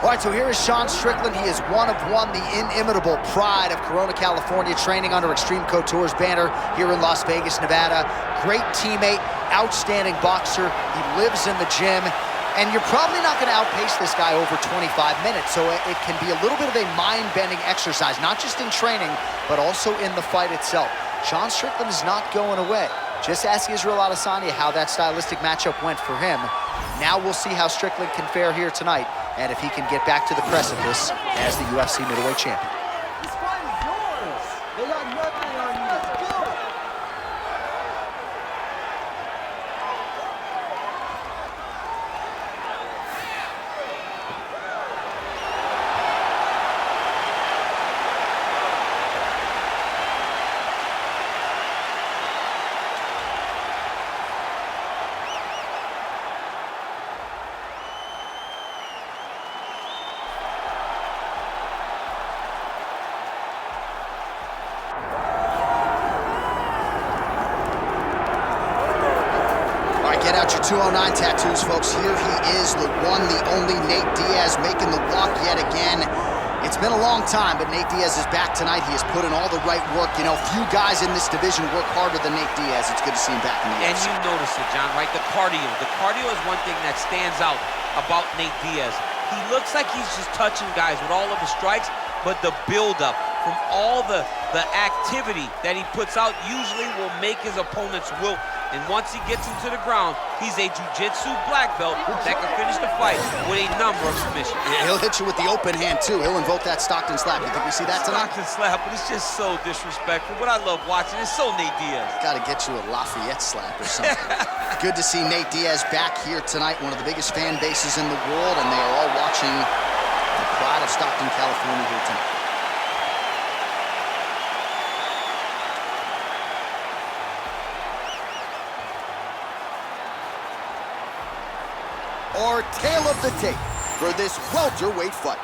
All right, so here is Sean Strickland. He is one of one, the inimitable pride of Corona, California, training under Extreme Couture's banner here in Las Vegas, Nevada. Great teammate, outstanding boxer. He lives in the gym. And you're probably not going to outpace this guy over 25 minutes, so it can be a little bit of a mind-bending exercise, not just in training, but also in the fight itself. Sean Strickland is not going away. Just ask Israel Adesanya how that stylistic matchup went for him. Now we'll see how Strickland can fare here tonight, and if he can get back to the precipice as the UFC middleweight champion. This fight is yours. They got nothing on you. Let's go. Get out your 209 tattoos, folks. Here he is, the one, the only Nate Diaz, making the walk yet again. It's been a long time, but Nate Diaz is back tonight. He has put in all the right work. You know, few guys in this division work harder than Nate Diaz. It's good to see him back in the UFC. And you notice it, John, right? The cardio. The cardio is one thing that stands out about Nate Diaz. He looks like he's just touching guys with all of his strikes, but the buildup from all the activity that he puts out usually will make his opponents wilt. And once he gets into the ground, he's a jiu-jitsu black belt that can finish the fight with a number of submissions. Yeah, he'll hit you with the open hand, too. He'll invoke that Stockton slap. You think we see that tonight? Stockton slap, but it's just so disrespectful. But I love watching it. It's so Nate Diaz. Got to get you a Lafayette slap or something. Good to see Nate Diaz back here tonight, one of the biggest fan bases in the world, and they are all watching the pride of Stockton, California here tonight. Or tail of the tape for this welterweight fight.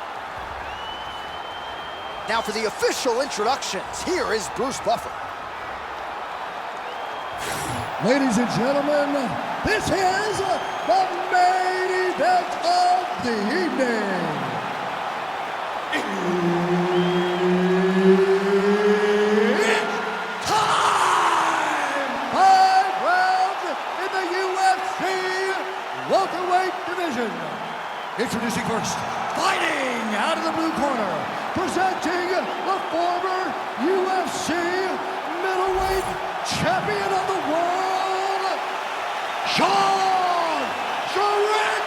Now for the official introductions, here is Bruce Buffer. Ladies and gentlemen, this is the main event of the evening. It's time! 5 rounds in the UFC welterweight division. Introducing first, fighting out of the blue corner, presenting the former UFC middleweight champion of the world, Sean Strickland!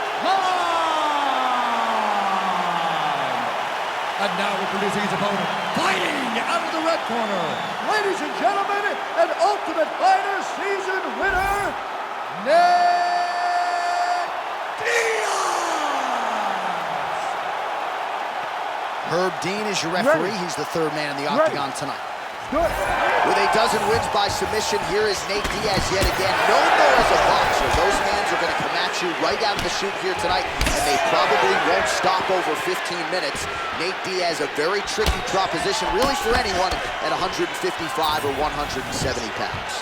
And now introducing his opponent, fighting out of the red corner, ladies and gentlemen, an Ultimate Fighter season winner, Diaz! Herb Dean is your referee. He's the third man in the octagon tonight. Good. With a dozen wins by submission, here is Nate Diaz yet again. Known though as a boxer, those hands are going to come at you right out of the chute here tonight, and they probably won't stop over 15 minutes. Nate Diaz, a very tricky proposition, really for anyone at 155 or 170 pounds.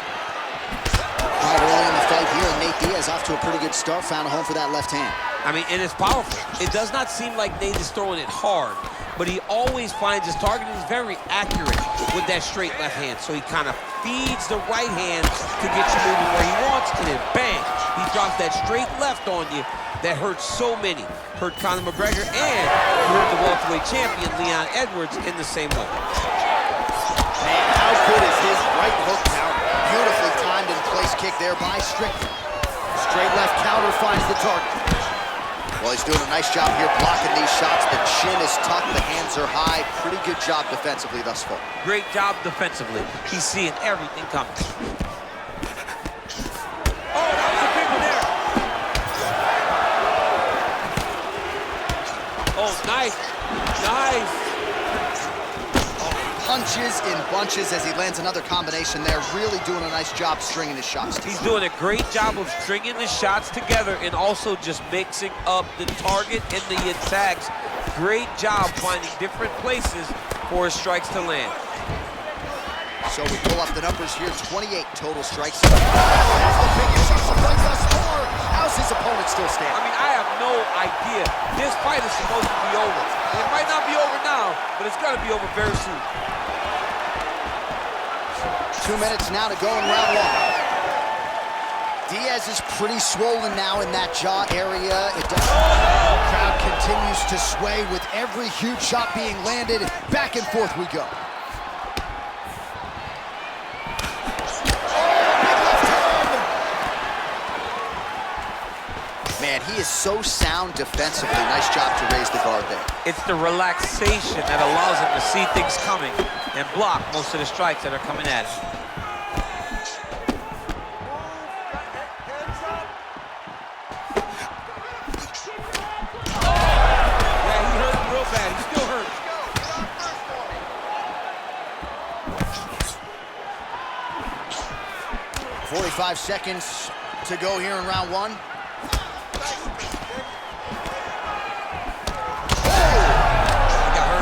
All right, early in the fight here, and Nate Diaz off to a pretty good start, found a home for that left hand. I mean, and it's powerful. It does not seem like Nate is throwing it hard, but he always finds his target. He's very accurate with that straight left hand. So he kind of feeds the right hand to get you moving where he wants, and then bang, he drops that straight left on you that hurts so many. Hurt Conor McGregor and hurt the welterweight champion, Leon Edwards, in the same way. Man, how good is his right hook counter? Beautifully timed and place kick there by Strickland. Straight left counter finds the target. Well, he's doing a nice job here blocking these shots. The chin is tucked, the hands are high. Pretty good job defensively thus far. Great job defensively. He's seeing everything coming. Oh, that was a big one there. Oh, nice. Nice. Punches in bunches as he lands another combination there. Really doing a nice job stringing his shots. He's doing a great job of stringing the shots together and also just mixing up the target and the attacks. Great job finding different places for his strikes to land. So we pull up the numbers here, 28 total strikes. That's the biggest shot surprise thus far. How's his opponent still standing? I mean, I have no idea. This fight is supposed to be over. It might not be over now, but it's got to be over very soon. 2 minutes now to go in round one. Diaz is pretty swollen now in that jaw area. The crowd continues to sway with every huge shot being landed. Back and forth we go. Man, he is so sound defensively. Nice job to raise the guard there. It's the relaxation that allows him to see things coming and block most of the strikes that are coming at him. Yeah, he hurt him real bad. He still hurts. 45 seconds to go here in round one.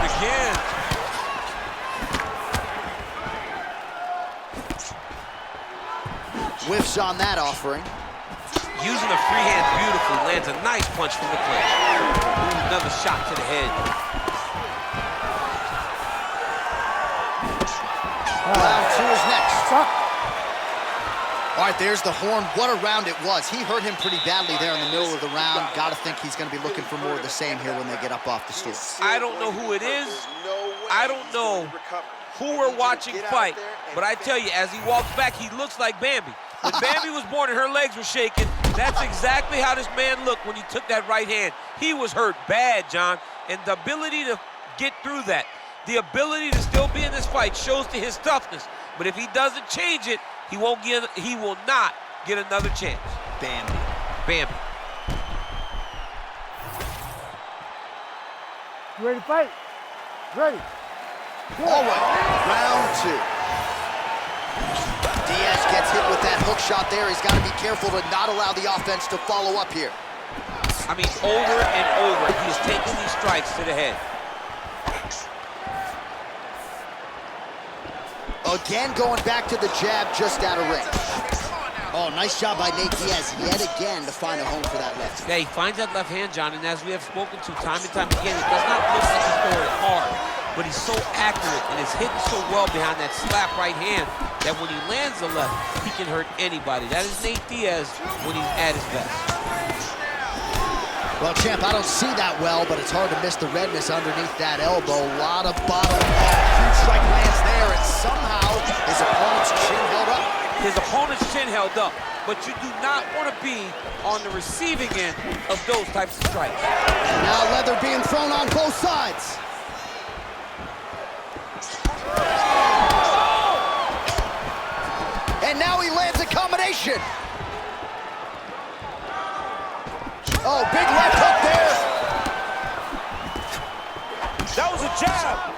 Again. Whiffs on that offering. Using the free hand beautifully, lands a nice punch from the clinch. Another shot to the head. Round two is next. All right, there's the horn. What a round it was. He hurt him pretty badly there in the middle of the round. Got to think he's going to be looking for more of the same here when they get up off the stool. I don't know who it is. I don't know who we're watching fight. But I tell you, as he walks back, he looks like Bambi. When Bambi was born and her legs were shaking, that's exactly how this man looked when he took that right hand. He was hurt bad, John. And the ability to get through that, the ability to still be in this fight shows to his toughness. But if he doesn't change it, he will not get another chance. Bambi. Bambi. You ready to fight? Ready. All right, round two. Diaz gets hit with that hook shot there. He's got to be careful to not allow the offense to follow up here. I mean, over and over, he's taking these strikes to the head. Again, going back to the jab just out of range. Oh, nice job by Nate Diaz yet again to find a home for that left. Yeah, he finds that left hand, John, and as we have spoken to time and time again, it does not look like he's throwing it hard, but he's so accurate and is hitting so well behind that slap right hand that when he lands the left, he can hurt anybody. That is Nate Diaz when he's at his best. Well, champ, I don't see that well, but it's hard to miss the redness underneath that elbow. A lot of bottom. Huge strike lands there, and somehow his opponent's chin held up. His opponent's chin held up, but you do not want to be on the receiving end of those types of strikes. And now leather being thrown on both sides. And now he lands a combination. Oh, big left hook there. That was a jab.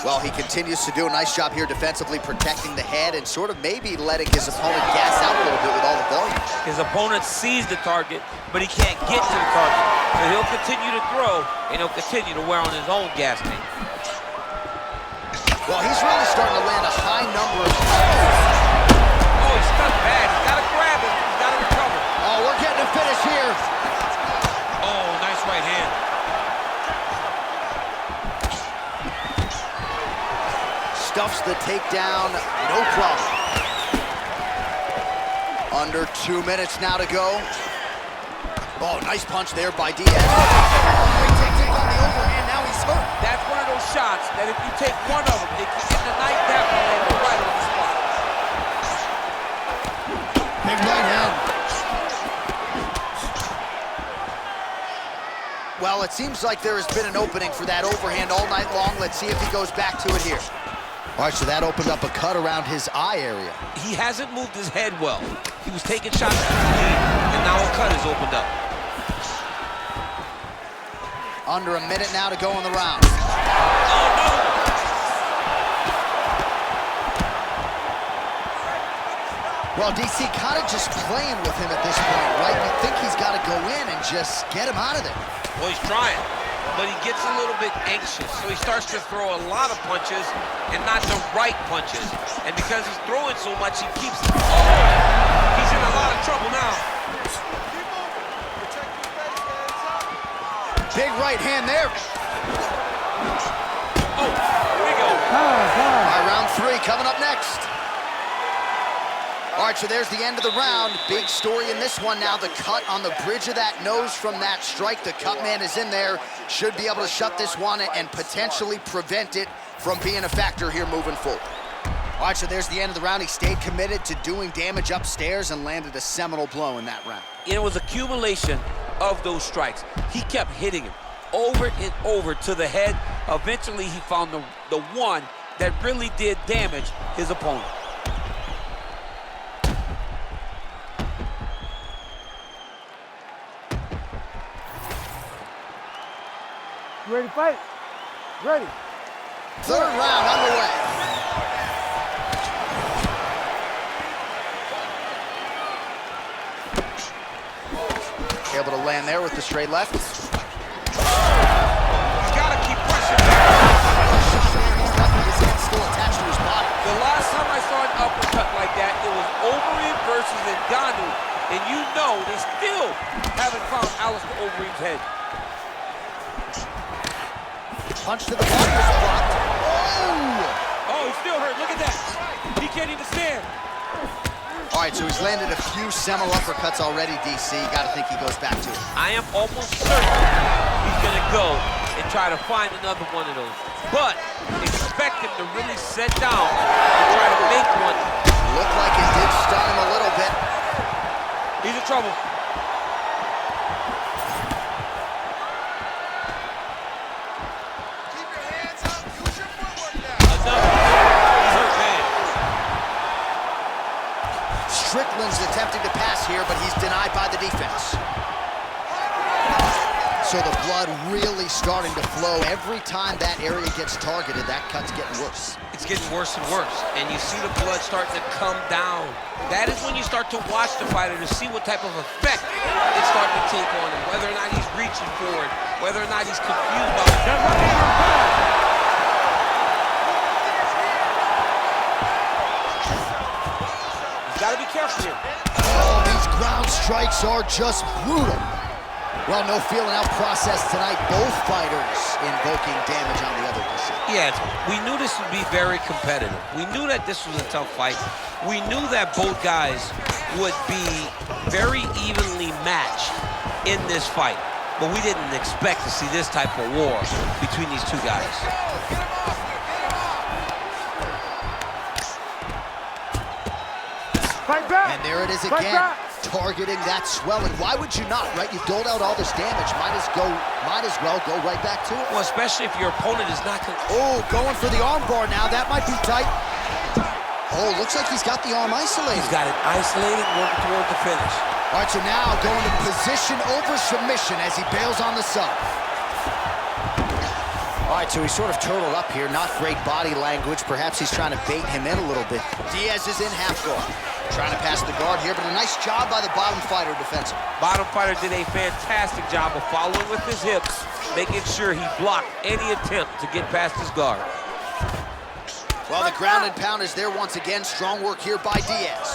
Well, he continues to do a nice job here defensively, protecting the head and sort of maybe letting his opponent gas out a little bit with all the volume. His opponent sees the target, but he can't get to the target. So he'll continue to throw, and he'll continue to wear on his own gas tank. Well, he's really starting to land a high number of... Oh, he's stuck bad. He's got to grab him. He's got to recover. Oh, we're getting a finish here. Oh, nice right hand. Stuffs the takedown, no problem. Under 2 minutes now to go. Oh, nice punch there by Diaz. Great technique on the overhand, now he's hurt. That's one of those shots that if you take one of them, they can get the knife down and go right on the spot. Big right hand. Well, it seems like there has been an opening for that overhand all night long. Let's see if he goes back to it here. All right, so that opened up a cut around his eye area. He hasn't moved his head well. He was taking shots to the lead, and now a cut has opened up. Under a minute now to go in the round. Oh, no! Well, DC kind of just playing with him at this point, right? You think he's got to go in and just get him out of there. Well, he's trying. but he gets a little bit anxious, so he starts to throw a lot of punches and not the right punches. And because he's throwing so much, he keeps... Oh! He's in a lot of trouble now. Big right hand there. Oh, here we go. All right, round 3 coming up next. All right, so there's the end of the round. Big story in this one now. The cut on the bridge of that nose from that strike. The cut man is in there. Should be able to shut this one and potentially prevent it from being a factor here moving forward. All right, so there's the end of the round. He stayed committed to doing damage upstairs and landed a seminal blow in that round. It was accumulation of those strikes. He kept hitting him over and over to the head. Eventually, he found the one that really did damage his opponent. You ready to fight? Ready. 3rd round underway. Able to land there with the straight left. He's got to keep pressing. He's lucky his head's still attached to his body. The last time I saw an uppercut like that, it was Overeem versus Ngannou, and you know they still haven't found Alistair Overeem's head. Punch to the body is blocked. Oh! Oh, he's still hurt. Look at that. He can't even stand. All right, so he's landed a few seminal uppercuts already, DC. You got to think he goes back to it. I am almost certain he's going to go and try to find another one of those. But expect him to really sit down and try to make one. Looked like it did stun him a little bit. He's in trouble. Keep your hands up. Use your footwork now. Another. He's hurt bad. Strickland's attempting to pass here, but he's denied by the defense. So the blood really starting to flow. Every time that area gets targeted, that cut's getting worse. It's getting worse and worse, and you see the blood starting to come down. That is when you start to watch the fighter to see what type of effect it's starting to take on him, whether or not he's reaching forward, whether or not he's confused by it. Gotta be careful here. Oh, these ground strikes are just brutal. Well, no feeling out process tonight. Both fighters invoking damage on the other decision. Yes, we knew this would be very competitive. We knew that this was a tough fight. We knew that both guys would be very evenly matched in this fight. But we didn't expect to see this type of war between these two guys. Fight back. And there it is Fight again, back. targeting that swelling. Why would you not, right? You've doled out all this damage. Might as well go right back to it. Well, especially if your opponent is not going to... Oh, going for the arm bar now. That might be tight. Oh, looks like he's got the arm isolated. He's got it isolated, working toward the finish. All right, so now going to position over submission as he bails on the sub. All right, so he's sort of turtled up here. Not great body language. Perhaps he's trying to bait him in a little bit. Diaz is in half guard. Trying to pass the guard here, but a nice job by the bottom fighter defensively. Bottom fighter did a fantastic job of following with his hips, making sure he blocked any attempt to get past his guard. Well, the ground and pound is there once again. Strong work here by Diaz.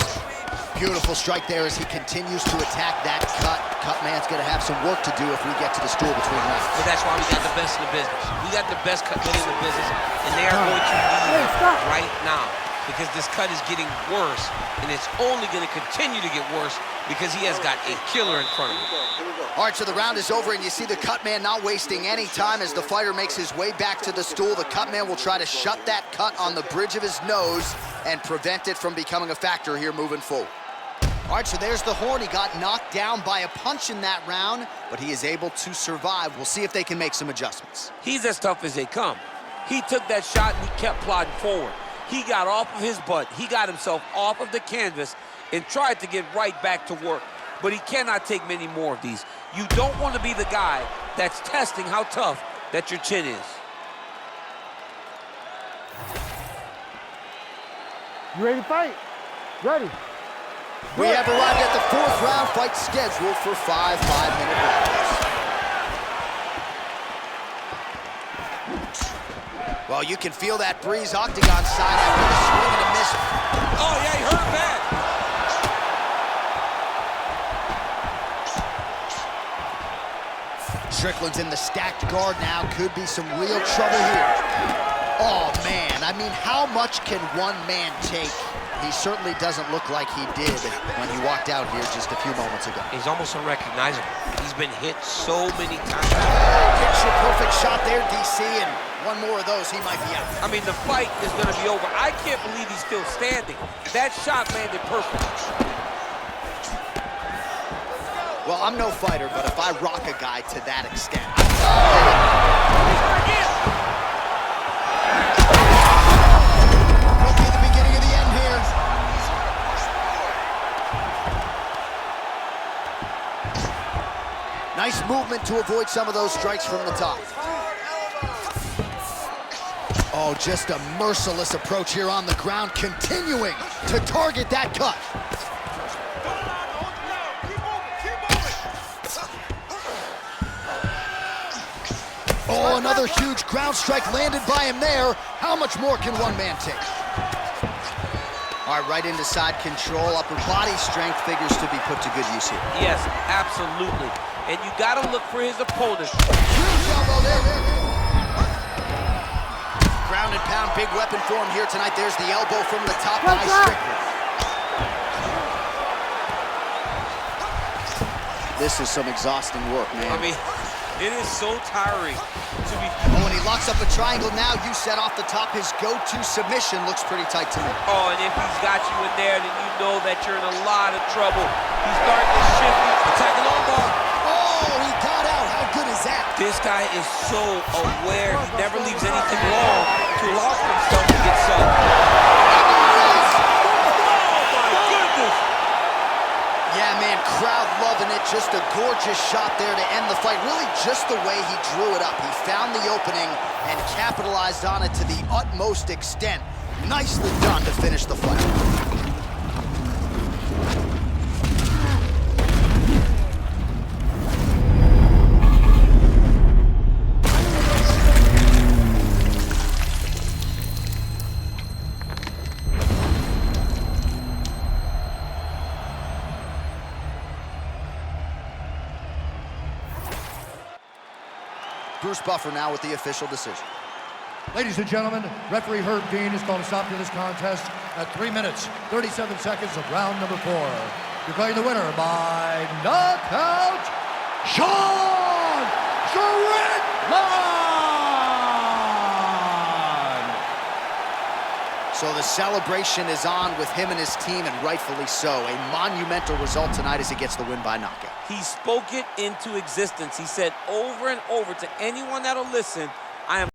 Beautiful strike there as he continues to attack that cut. Cut man's going to have some work to do if we get to the stool between rounds. But that's why we got the best in the business. We got the best cut men in the business, and they are going to need it right now because this cut is getting worse, and it's only going to continue to get worse because he has got a killer in front of him. All right, so the round is over, and you see the cut man not wasting any time as the fighter makes his way back to the stool. The cut man will try to shut that cut on the bridge of his nose and prevent it from becoming a factor here moving forward. All right, so there's the horn. He got knocked down by a punch in that round, but he is able to survive. We'll see if they can make some adjustments. He's as tough as they come. He took that shot and he kept plodding forward. He got off of his butt. He got himself off of the canvas and tried to get right back to work. But he cannot take many more of these. You don't want to be the guy that's testing how tough that your chin is. You ready to fight? Ready. We have arrived at the 4th round, fight scheduled for 5 5-minute rounds. Well, you can feel that breeze octagon side after the swing and a miss. Oh, yeah, he hurt bad. Strickland's in the stacked guard now. Could be some real trouble here. Oh, man. I mean, how much can one man take? He certainly doesn't look like he did when he walked out here just a few moments ago. He's almost unrecognizable. He's been hit so many times. Picture-perfect shot there, DC, and one more of those, he might be out. I mean, the fight is going to be over. I can't believe he's still standing. That shot landed perfect. Well, I'm no fighter, but if I rock a guy to that extent... Could be the beginning of the end here. Nice movement to avoid some of those strikes from the top. Oh, just a merciless approach here on the ground, continuing to target that cut. Oh, another huge ground strike landed by him there. How much more can one man take? All right, right into side control. Upper body strength figures to be put to good use here. Yes, absolutely. And you got to look for his opponent. Huge elbow there. Ground and pound, big weapon for him here tonight. There's the elbow from the top by Strickland. This is some exhausting work, man. I mean, it is so tiring to be... Oh, and he locks up a triangle now. You set off the top. His go-to submission looks pretty tight to me. Oh, and if he's got you in there, then you know that you're in a lot of trouble. He's starting to shift. He's attacking on bar. Oh, he got out. How good is that? This guy is so aware. He never leaves anything long to allow for himself to get set. Yeah, man, crowd loving it. Just a gorgeous shot there to end the fight. Really just the way he drew it up. He found the opening and capitalized on it to the utmost extent. Nicely done to finish the fight. Bruce Buffer now with the official decision. Ladies and gentlemen, referee Herb Dean has called a stop to this contest at 3 minutes, 37 seconds of round number 4. Declaring the winner by knockout, Strickland! So the celebration is on with him and his team, and rightfully so. A monumental result tonight as he gets the win by knockout. He spoke it into existence. He said over and over to anyone that'll listen, I am